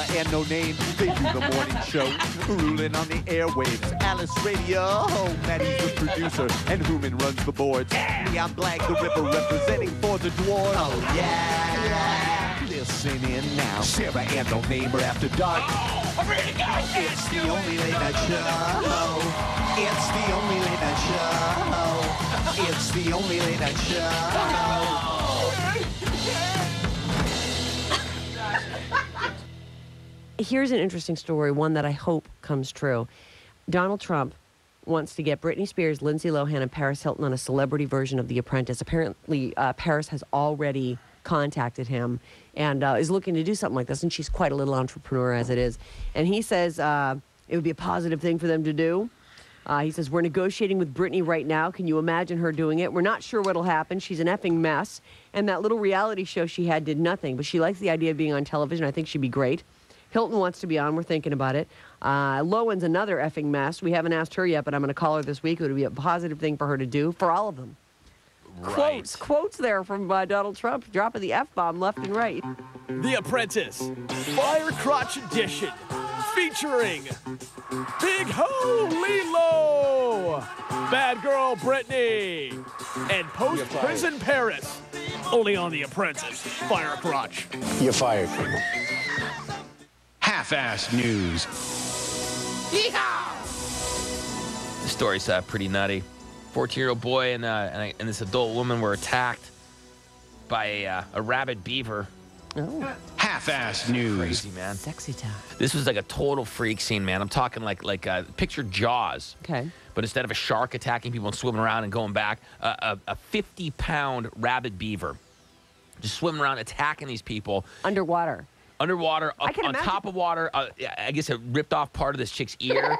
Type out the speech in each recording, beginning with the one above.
Sarah and No Name. They do the morning show, ruling on the airwaves. Alice Radio, Maddie's the producer, and Hooman runs the boards. Me, I'm Black the Ripper, representing for the dwarves. Oh yeah, listen in now. Sarah and No Name are after dark. Oh, I'm ready to go. It's the only late night show. It's the only late night show. It's the only late night show. Here's an interesting story, one that I hope comes true. Donald Trump wants to get Britney Spears, Lindsay Lohan, and Paris Hilton on a celebrity version of The Apprentice. Apparently, Paris has already contacted him and is looking to do something like this, and she's quite a little entrepreneur as it is. And he says it would be a positive thing for them to do. He says, we're negotiating with Britney right now. Can you imagine her doing it? We're not sure what'll happen. She's an effing mess. And that little reality show she had did nothing, but she likes the idea of being on television. I think she'd be great. Hilton wants to be on. We're thinking about it. Lowen's another effing mess. We haven't asked her yet, but I'm going to call her this week. It would be a positive thing for her to do for all of them. Right. Quotes there from Donald Trump, dropping the F-bomb left and right. The Apprentice, Fire Crotch Edition, featuring Big Ho Lilo, Bad Girl Britney, and Post-Prison Paris. Only on The Apprentice, Fire Crotch. You're fired. Half-ass news. The story's pretty nutty. 14-year-old boy and this adult woman were attacked by a rabid beaver. Oh, Half-ass news. Crazy, man. sexy time. This was like a total freak scene, man. I'm talking like picture Jaws. Okay. But instead of a shark attacking people and swimming around and going back, a 50-pound rabid beaver just swimming around attacking these people. Underwater, up on top of water. I guess it ripped off part of this chick's ear.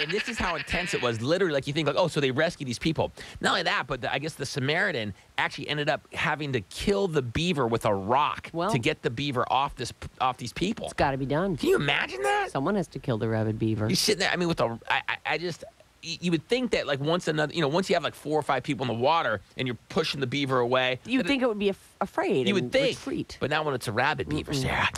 and this is how intense it was. Literally, like you think, like, oh, so they rescued these people. Not only that, but I guess the Samaritan actually ended up having to kill the beaver with a rock to get the beaver off these people. It's got to be done. Can you imagine that? Someone has to kill the rabid beaver. You're sitting there. I mean, you would think that like once you have like 4 or 5 people in the water and you're pushing the beaver away, you would think it would be afraid. You would think, retreat. but not when it's a rabid beaver, Sarah.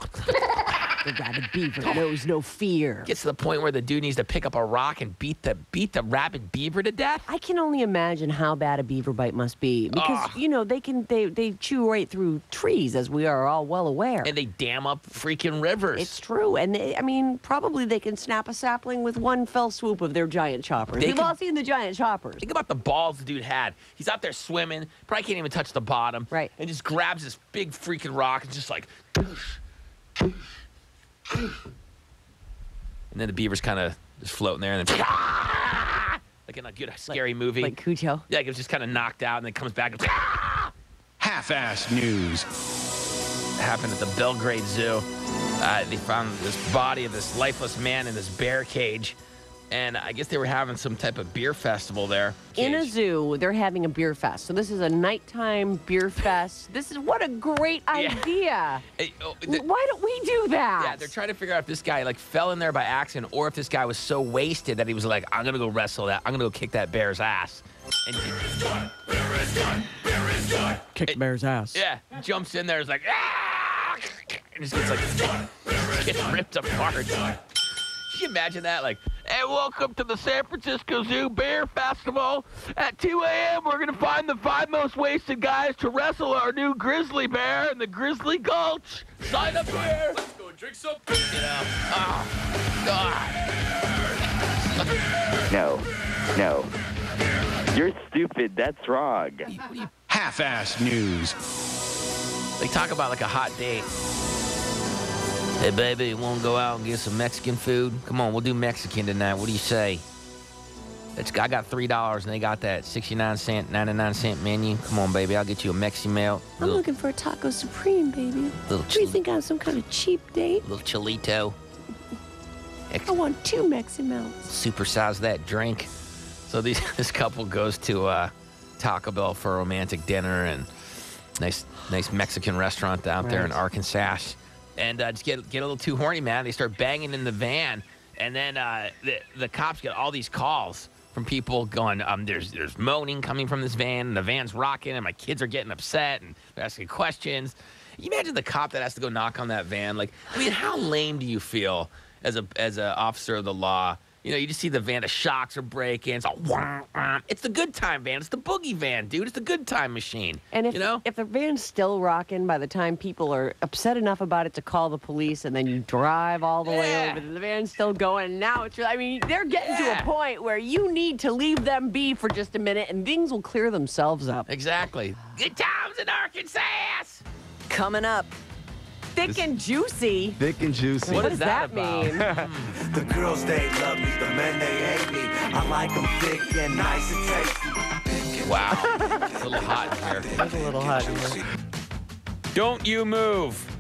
The rabid beaver knows no fear. Gets to the point where the dude needs to pick up a rock and beat the rabid beaver to death. I can only imagine how bad a beaver bite must be because they chew right through trees, as we are all well aware. And they dam up freaking rivers. It's true, and probably they can snap a sapling with one fell swoop of their giant choppers. We've all seen the giant choppers. Think about the balls the dude had. He's out there swimming, probably can't even touch the bottom, right? And just grabs this big freaking rock and just like. And then the beaver's kind of just floating there, and then like in a good scary movie, like Cujo. Yeah, it was just kind of knocked out, and then comes back. And Half-ass news. It happened at the Belgrade Zoo. They found this body of this lifeless man in this bear cage, and I guess they were having some type of beer festival there. In a zoo, they're having a beer fest. So this is a nighttime beer fest. What a great idea. Why don't we do that? Yeah, they're trying to figure out if this guy like fell in there by accident or if this guy was so wasted that he was like, I'm going to go wrestle that. I'm going to go kick that bear's ass. And Beer is good. Beer is good. Beer is good. Kick the bear's ass. Yeah, jumps in there, is like, ah! And just gets like, gets ripped apart. Can you imagine that? Like, hey, welcome to the San Francisco Zoo Bear Festival. At 2 a.m., we're going to find the 5 most wasted guys to wrestle our new grizzly bear in the Grizzly Gulch. Sign up here. Let's go drink some beer. You know, oh, God. No. You're stupid. That's wrong. Half-ass news. They talk about like a hot date. Hey, baby, you want to go out and get some Mexican food? Come on, we'll do Mexican tonight. What do you say? I got $3, and they got that 69-cent, 99-cent menu. Come on, baby, I'll get you a Mexi meal. I'm looking for a taco supreme, baby. Do you think I'm some kind of cheap date? Little chilito. I want 2 Mexi melts. Supersize that drink. So this couple goes to Taco Bell for a romantic dinner and nice Mexican restaurant out there in Arkansas. And just get a little too horny, man. They start banging in the van, and then the cops get all these calls from people going, there's moaning coming from this van, and the van's rocking, and my kids are getting upset, and they're asking questions. You imagine the cop that has to go knock on that van. Like, I mean, how lame do you feel as a officer of the law? You know, you just see the van, the shocks are breaking. It's all, wah, wah. It's the good time van. It's the boogie van, dude. It's the good time machine. And if, you know? if the van's still rocking by the time people are upset enough about it to call the police, and then you drive all the way over, the van's still going, and now it's really, I mean, they're getting to a point where you need to leave them be for just a minute, and things will clear themselves up. Exactly. Good times in Arkansas. Coming up. Thick and juicy. Thick and juicy. What What does is that that mean? The girls, they love me. The men, they hate me. I like them thick and nice and tasty. Wow. It's a little hot in here. It's a little hot in here. Don't you move.